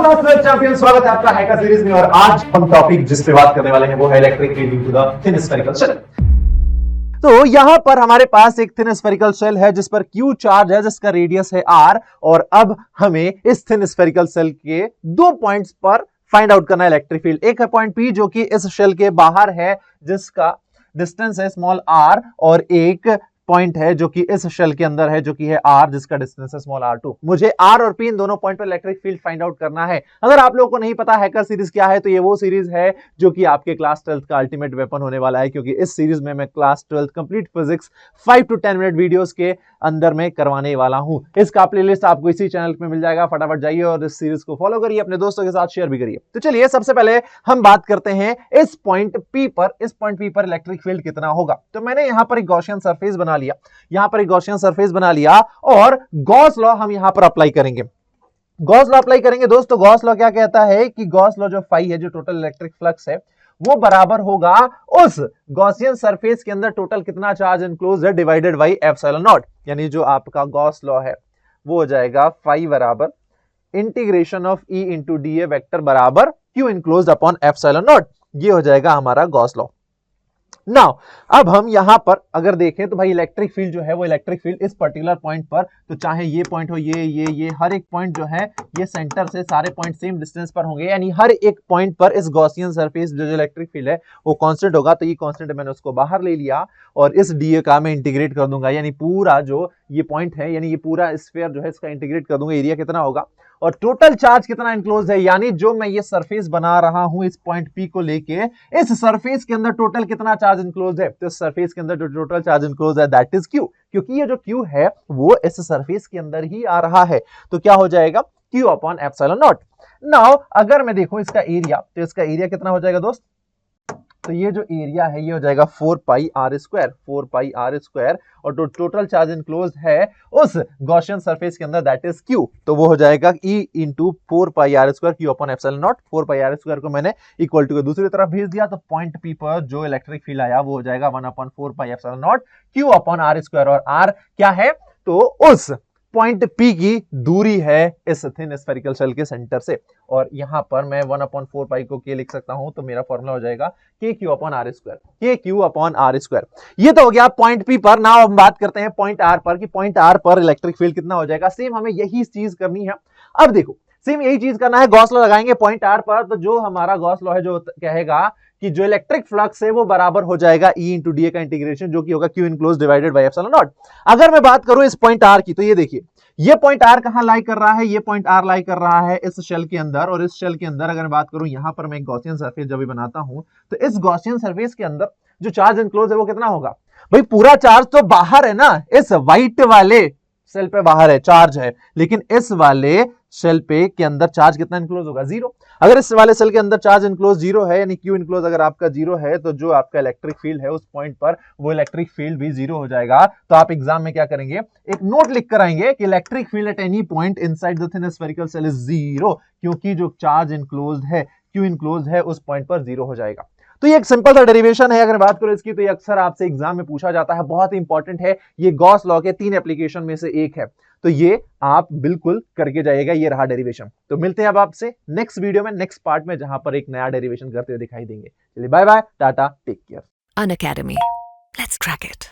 नमस्कार चैंपियन, स्वागत है आपका हैकर सीरीज में। और आज हम टॉपिक जिस पे बात करने वाले हैं वो है electric leading to the thin spherical shell. तो यहां पर हमारे पास एक थिन स्फेरिकल शेल है जिस पर Q चार्ज है, जिसका रेडियस है R। और अब हमें इस थिन स्फेरिकल शेल के दो पॉइंट्स पर फाइंड आउट करना है इलेक्ट्रिक फील्ड। एक है पॉइंट P जो कि इस शेल के बाहर है जिसका डिस्टेंस है स्मॉल r, और एक पॉइंट है जो कि इस शेल के अंदर है जो कि है r, जिसका डिस्टेंस है स्मॉल r2। मुझे r और p इन दोनों पॉइंट पर इलेक्ट्रिक फील्ड फाइंड आउट करना है। अगर आप लोगों को नहीं पता हैकर सीरीज क्या है, तो ये वो सीरीज है जो कि आपके क्लास 12th का अल्टीमेट वेपन होने वाला है, क्योंकि इस सीरीज में मैं class 12th complete physics 5 to 10 minute videos के अंदर में करवाने वाला हूं। इसका प्लेलिस्ट आपको इसी चैनल पे मिल जाएगा। फटाफट जाइए और इस सीरीज को फॉलो करिए, अपने दोस्तों के साथ शेयर भी करिए। तो चलिए सबसे पहले हम बात करते हैं इस पॉइंट P पर इलेक्ट्रिक फील्ड कितना होगा। तो मैंने यहां पर एक गॉसियन सरफेस बना लिया, और गॉस लॉ हम यहां पर अप्लाई करेंगे। दोस्तों गॉस लॉ क्या कहता है कि गॉस लॉ जो फाई है, जो टोटल इलेक्ट्रिक फ्लक्स है, वो बराबर होगा उस गॉसियन सरफेस के अंदर टोटल कितना चार्ज इनक्लोज है डिवाइडेड बाई एप्सिलॉन नॉट। यानी जो आपका गॉस लॉ है वो हो जाएगा फाई बराबर integration of E into D A vector बराबर Q enclose upon epsilon not. ये हो जाएगा हमारा गॉस लॉ। नाउ अब हम यहां पर अगर देखें तो भाई इलेक्ट्रिक फील्ड जो है वो इलेक्ट्रिक फील्ड इस पर्टिकुलर पॉइंट पर, तो चाहे ये पॉइंट हो, ये हर एक पॉइंट जो है ये सेंटर से सारे पॉइंट सेम डिस्टेंस पर होंगे। यानी हर एक पॉइंट पर इस गॉसियन सरफेस जो इलेक्ट्रिक फील्ड है वो कांस्टेंट होगा। तो ये कांस्टेंट मैंने उसको बाहर ले लिया और इस डीए का मैं इंटीग्रेट कर दूंगा। यानी पूरा जो ये पॉइंट है, यानी ये पूरा स्फीयर जो है इसका इंटीग्रेट कर दूंगा। एरिया कितना होगा और टोटल चार्ज कितना इनक्लोज है, यानी जो मैं ये सरफेस बना रहा हूं इस पॉइंट P को लेके, इस सरफेस के अंदर टोटल कितना चार्ज इनक्लोज है। तो इस सरफेस के अंदर जो टोटल चार्ज इनक्लोज है दैट इज Q, क्योंकि ये जो Q है वो इस सरफेस के अंदर ही आ रहा है। तो क्या हो जाएगा Q upon epsilon not. Now अगर मैं देखूं इसका एरिया, तो इसका एरिया कितना हो जाएगा दोस्त। तो ये जो एरिया है ये हो जाएगा 4 पाई आर स्क्वायर, और जो टोटल चार्ज इनक्लोज है उस गॉसियन सरफेस के अंदर दैट इज Q। तो वो हो जाएगा E into 4 pi R square Q upon epsilon not. 4 pi R square को मैंने इक्वल टू के दूसरी तरफ भेज दिया, तो पॉइंट P पर जो इलेक्ट्रिक फील्ड आया वो हो जाएगा 1 upon 4 pi epsilon not Q upon R square. और R क्या है, तो उस पॉइंट P की दूरी है इस थिन स्फेरिकल शेल के सेंटर से। और यहां पर मैं 1 अपॉन 4 पाई को K लिख सकता हूं, तो मेरा फॉर्मूला हो जाएगा KQ अपॉन आर स्क्वायर। ये तो हो गया पॉइंट P पर। नाउ हम बात करते हैं पॉइंट R पर कि पॉइंट R पर इलेक्ट्रिक फील्ड कितना हो जाएगा। सेम हमें यही चीज करनी है। अब देखो सेम यही चीज करना है, गॉस लॉ लगाएंगे पॉइंट R पर। तो जो हमारा गॉस लॉ है जो कहेगा कि जो इलेक्ट्रिक फ्लक्स है वो बराबर हो जाएगा E इंटू डी का इंटीग्रेशन, जो कि होगा Q enclose divided by epsilon not. अगर मैं बात करूं इस पॉइंट R की, तो ये देखिए ये पॉइंट R कहां लाई कर रहा है, ये पॉइंट R लाई कर रहा है इस शेल के अंदर। और इस शेल के अंदर अगर मैं बात करूं, यहां पर मैं एक गॉसियन सरफेस जब भी बनाता हूं, तो इस गॉसियन सरफेस के अंदर जो चार्ज इनक्लोज है वो कितना होगा। भाई पूरा चार्ज तो बाहर है ना, इस व्हाइट वाले शेल पे बाहर है चार्ज है, लेकिन इस वाले शेल पे के अंदर चार्ज कितना इनक्लोज होगा, 0। अगर इस वाले शेल के अंदर चार्ज इनक्लोज 0 है, यानी Q इनक्लोज अगर आपका 0 है, तो जो आपका इलेक्ट्रिक फील्ड है उस पॉइंट पर वो इलेक्ट्रिक फील्ड भी 0 हो जाएगा। तो आप एग्जाम में क्या करेंगे, एक नोट लिख कर आएंगे कि electric field at any point inside the thin spherical shell is 0, क्योंकि जो चार्ज इनक्लोज है Q इनक्लोज है उस पॉइंट पर 0 हो जाएगा। तो ये एक सिंपल सा डेरिवेशन है। अगर बात करो इसकी, तो ये अक्सर आपसे एग्जाम में पूछा जाता है, बहुत ही इंपॉर्टेंट है। ये गॉस लॉ के 3 एप्लीकेशन में से एक है, तो ये आप बिल्कुल करके जाइएगा। ये रहा डेरिवेशन। तो मिलते हैं अब आपसे नेक्स्ट वीडियो में, नेक्स्ट पार्ट में, जहां पर एक नया डेरिवेशन करते हुए दिखाई देंगे। चलिए bye bye, tata, take care. Unacademy. Let's crack it.